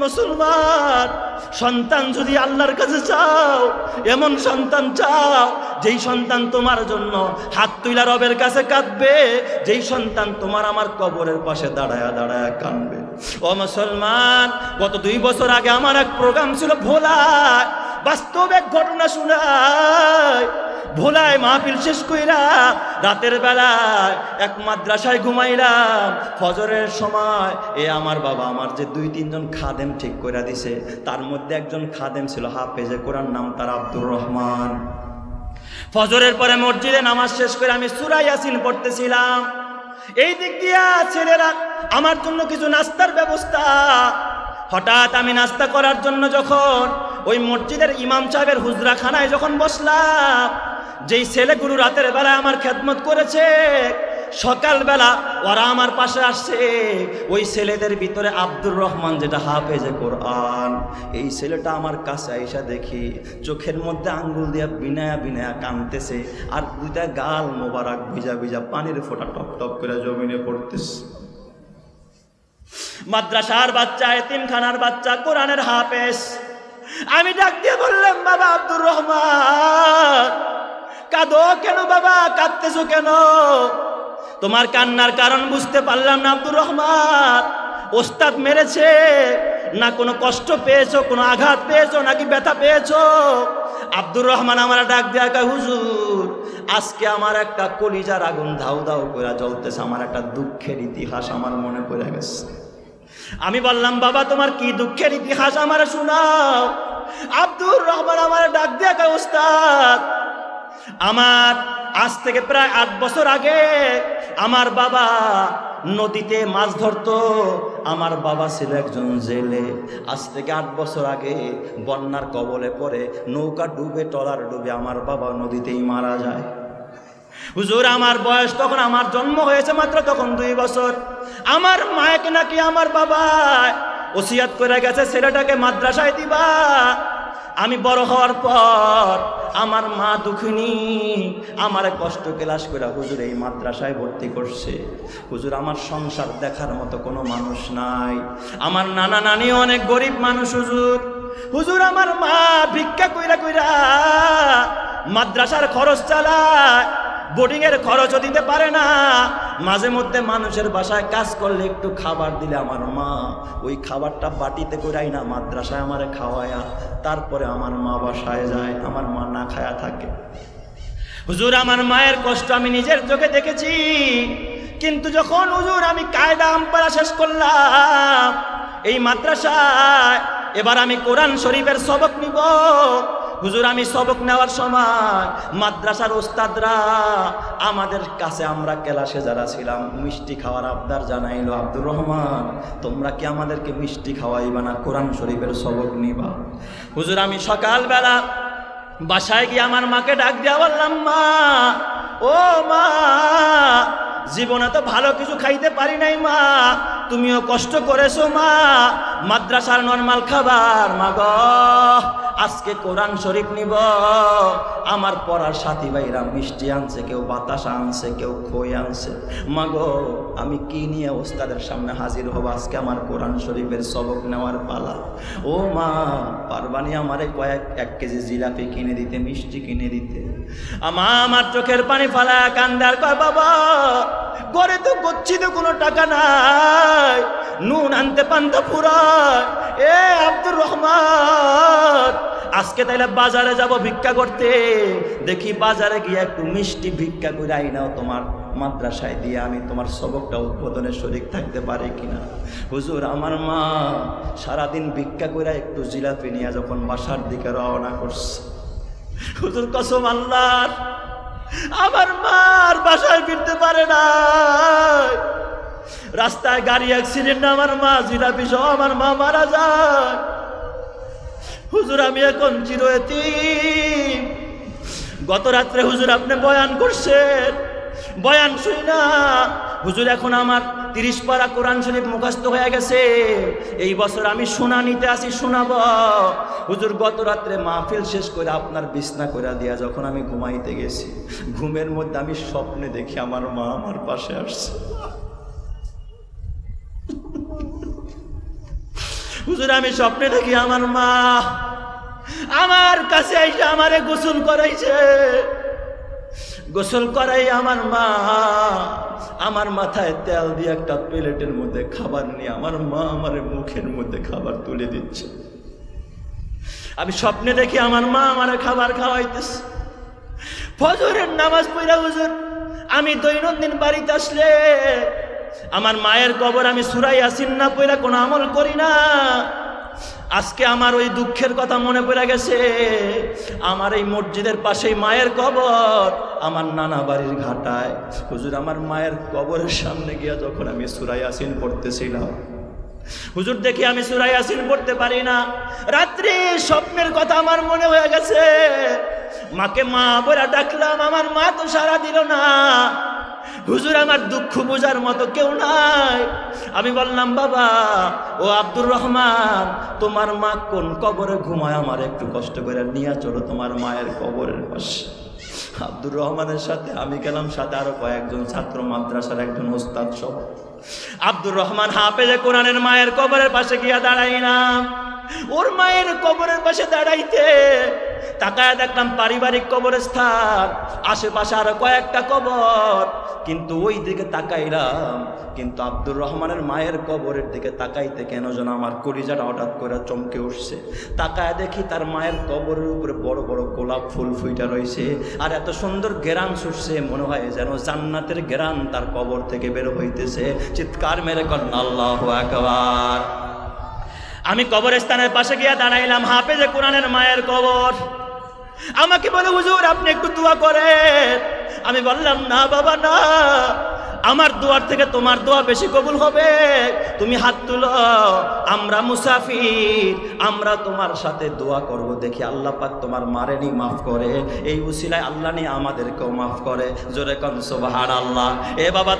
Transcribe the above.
মুসলমান, সন্তান যদি আল্লাহর কাছে চাও, এমন সন্তান চাও যেই সন্তান তোমার জন্য হাত তুইলা রবের কাছে কাঁদবে, যেই সন্তান তোমার আমার কবরের পাশে দাঁড়ায়া দাঁড়ায়া কাঁদবে। ও মুসলমান, গত 2 বছর আগে আমার এক প্রোগ্রাম ছিল ভোলায়, বাস্তব এক ঘটনা শোনায়। ভোলায় মাহফিল শেষ কইরা রাতের বেলায় এক মাদ্রাসায় ঘুমাইলাম। ফজরের সময় আমার বাবা আমার যে 2-3 জন খাদেম ঠিক করে দিছে, তার মধ্যে একজন খাদেম ছিল হাফেজে কোরআন, নাম তার আব্দুর রহমান। ফজরের পরে মসজিদে নামাজ শেষ করে আমি সূরা ইয়াসিন পড়তেছিলাম। এই দিক দিয়া ছেলেরা আমার জন্য কিছু নাস্তার ব্যবস্থা। হঠাৎ আমি নাস্তা করার জন্য যখন ওই মসজিদের ইমাম সাহেবের হুজরাখানায় যখন বসলাম, যেই ছেলেগুলো রাতের বেলায় আমার খেদমত করেছে, সকালবেলা ওরা আমার পাশে আসছে। ওই ছেলেদের ভিতরে আব্দুর রহমান, যেটা হাফেজে কোরআন, এই ছেলেটা আমার কাছে আইসা দেখি চোখের মধ্যে আঙ্গুল দিয়া বিনায়া বিনায়া কাঁদতেছে, আর 2টা গাল মোবারক ভিজা ভিজা পানির ফোঁটা টপ টপ করে জমিনে পড়তেছে। মাদ্রাসার বাচ্চা, এতিমখানার বাচ্চা, কোরআনের হাফেজ। আমি ডাক দিয়ে বললাম, বাবা আব্দুর রহমান, কাঁদো কেন বাবা, কাঁদতেছো কেন? তোমার কান্নার কারণ বুঝতে পারলাম না আব্দুর রহমান। ওস্তাদ মেরেছে না কোনো কষ্ট পেয়েছো, কোনো আঘাত পেয়েছো, নাকি ব্যথা পেয়েছো? আব্দুর রহমান আমার ডাক দেয়া কয়, হুজুর আজকে আমার একটা কলিজার আগুন ধাউ ধাউ করে জ্বলতেছে, আমার একটা দুঃখের ইতিহাস আমার মনে পড়ে গেছে। আমি বললাম, বাবা তোমার কি দুঃখের ইতিহাস আমার শোনাও। আব্দুর রহমান আমার ডাক দেয়া কয়, ওস্তাদ আমার আজ থেকে প্রায় 8 বছর আগে আমার বাবা নদীতে মাছ ধরতো। আমার বাবা ছিল একজন জেলে। আজ থেকে 8 বছর আগে বন্যার কবলে পড়ে নৌকা ডুবে, ট্রলার ডুবে আমার বাবা নদীতেই মারা যায়। হুজুর আমার বয়স তখন, আমার জন্ম হয়েছে মাত্র তখন 2 বছর। আমার মাকে নাকি আমার বাবা ওসিয়াত করে গেছে ছেলেটাকে মাদ্রাসায় দিবা। আমি বড় হওয়ার পর আমার মা দুঃখিনী আমারে কষ্ট ক্লাস করে হুজুর এই মাদ্রাসায় ভর্তি করছে। হুজুর আমার সংসার দেখার মতো কোনো মানুষ নাই। আমার নানা নানি অনেক গরিব মানুষ হুজুর। হুজুর আমার মা ভিক্ষা কইরা কইরা মাদ্রাসার খরচ চালায়, বোর্ডিং এর খরচও দিতে পারে না। মাঝে মধ্যে মানুষের বাসায় কাজ করলে একটু খাবার দিলে আমার মা ওই খাবারটা বাটিতে করাই না মাদ্রাসায় আমারে খাওয়ায়া, তারপরে আমার মা বাসায় যায়, আমার মা না খায়া থাকে। হুজুর আমার মায়ের কষ্ট আমি নিজের চোখে দেখেছি। কিন্তু যখন হুজুর আমি কায়দা আমপারা শেষ করলাম এই মাদ্রাসায়, এবার আমি কোরআন শরীফের সবক নিব। হুজুর আমি সবক নেওয়ার সময় মাদ্রাসার ওস্তাদরা আমাদের কাছে, আমরা ক্লাসে যারা ছিলাম, মিষ্টি খাওয়ার আবদার জানাইলো, আব্দুর রহমান তোমরা কি আমাদেরকে মিষ্টি খাওয়াইবা না, কোরআন শরীফের সবক নিবা? হুজুর আমি সকালবেলা বাসায় গিয়ে আমার মাকে ডাক দিয়া বললাম, মা ও মা, জীবনে তো ভালো কিছু খাইতে পারি নাই মা, তুমিও কষ্ট করেছো মা, মাদ্রাসার নরমাল খাবার মা গো, আজকে কোরআন শরীফ নিব। আমার পড়ার সাথী ভাইরা মিষ্টি আনছে, কেউ বাতাসা আনছে, কেউ খই আনছে। মা গো আমি কি নিয়ে ওস্তাদের সামনে হাজির হব? আজকে আমার কোরআন শরীফের সবক নেওয়ার পালা। ও মা পারবানি আমারে 1 কেজি জিলাপি কিনে দিতে, মিষ্টি কিনে দিতে? আমার চোখের পানি ফালায় কান্দে আর কয়, বাবা ঘরে তো গচ্ছি তো কোনো টাকা নাই, নুন আনতে পান্তা ফুরায়। এ আব্দুর রহমান আজকে তাইলে বাজারে যাব ভিক্ষা করতে, দেখি বাজারে গিয়ে একটু মিষ্টি ভিক্ষা করে আইনাও, তোমার মাদ্রাসায় দিয়ে আমি তোমার সবকটা উদ্বোধনে শরীক থাকতে পারি কিনা। হুজুর আমার মা সারাদিন ভিক্ষা করে একটু জিলাপি নিয়ে যখন বাসার দিকে রওনা করছে, হুজুর কসম আল্লাহর, আমার মার বাসায় ফিরতে পারে না। রাস্তায় গাড়ি অ্যাক্সিডেন্ট, আমার মা জিলাপি সহ আমার মা মারা যায়। হুজুর আমি এখন চিরয়তীম। গত রাত্রে হুজুর আপনি বয়ান করছেন, বয়ান শুই না হুজুর এখন আমার 30 পারা কোরআন শরীফ মুখস্থ হয়ে গেছে। এই বছর আমি শোনা নিতে আসি, শোনাবো। হুজুর গত রাত্রে মাহফিল শেষ করে আপনার বিছনা করে দিয়া যখন আমি ঘুমাইতে গেছি, ঘুমের মধ্যে আমি স্বপ্নে দেখি আমার মা আমার পাশে আসছে। হুজুর আমি স্বপ্নে দেখি আমার মা আমার কাছে এসে আমারে গোসল করাইছে। গোসল করাই আমার মা আমার মাথায় তেল দিয়ে একটা প্লেটের মধ্যে খাবার নিয়ে আমার মা আমার মুখের মধ্যে খাবার তুলে দিচ্ছে। আমি স্বপ্নে দেখি আমার মা আমার খাবার খাওয়াইতেছে। ফজরের নামাজ পড়া হুজুর আমি দৈনন্দিন বাড়িতে আসলে আমার মায়ের কবর আমি সূরা ইয়াসিন না পড়া কোনো আমল করি না। আজকে আমার ওই দুঃখের কথা মনে পড়ে গেছে। আমার এই মসজিদের পাশেই মায়ের কবর, আমার নানা বাড়ির ঘাটায়। হুজুর আমার মায়ের কবরের সামনে গিয়া যখন আমি সূরা ইয়াসিন পড়তেছিলাম, হুজুর দেখি আমি সূরা ইয়াসিন পড়তে পারি না। রাত্রে স্বপ্নের কথা আমার মনে হয়ে গেছে। মাকে মা বলে ডাকলাম, আমার মা তো সাড়া দিল না। হুজুর আমার দুঃখ বোঝার মতো কেউ নাই। আমি বললাম, বাবা ও আব্দুর রহমান, তোমার মা কোন কবরে ঘুমায়, আমার একটু কষ্ট করে নিয়ে চলো তোমার মায়ের কবরের পাশে। আব্দুর রহমানের সাথে আমি গেলাম, সাথে আরো কয়েকজন ছাত্র, মাদ্রাসার একজন ওস্তাদ সহ। আব্দুর রহমান হাফেজে কোরআনের মায়ের কবরের পাশে গিয়া দাঁড়াইলাম। ওর মায়ের কবরের পাশে দাঁড়াইতে তাকায় দেখলাম পারিবারিক কবরস্থান, আশেপাশে আরো কয়েকটা কবর, কিন্তু ওই দিকে তাকাইলাম, কিন্তু আব্দুর রহমানের মায়ের কবরের দিকে তাকাইতে কেন যেন আমার কলিজাটা হঠাৎ করে চমকে উঠছে। তাকায় দেখি তার মায়ের কবরের উপরে বড় বড় গোলাপ ফুল ফুইটা রয়েছে, আর এত সুন্দর ঘেরান ছুটছে, মনে হয় যেন জান্নাতের ঘেরান তার কবর থেকে বের হইতেছে। চিৎকার মেরে কন্যা আল্লাহু আকবার। আমি কবরস্থানের পাশে গিয়া দাঁড়াইলাম, হাফেজে কোরআনের মায়ের কবর। আমাকে বলে, হুজুর আপনি একটু দোয়া করেন। আমি বললাম, না বাবা না, আমার দোয়ার থেকে তোমার দোয়া বেশি কবুল হবে। তুমি হাত তুলো, আমরা মুসাফির, আমরা তোমার সাথে দোয়া করব, দেখি আল্লাহ পাক তোমার মারেনি মাফ করে, এই উসিলায় আল্লাহ নিয়ে আমাদেরকেও মাফ করে। জোরে কোন সুবহানাল্লাহ। এ বাবা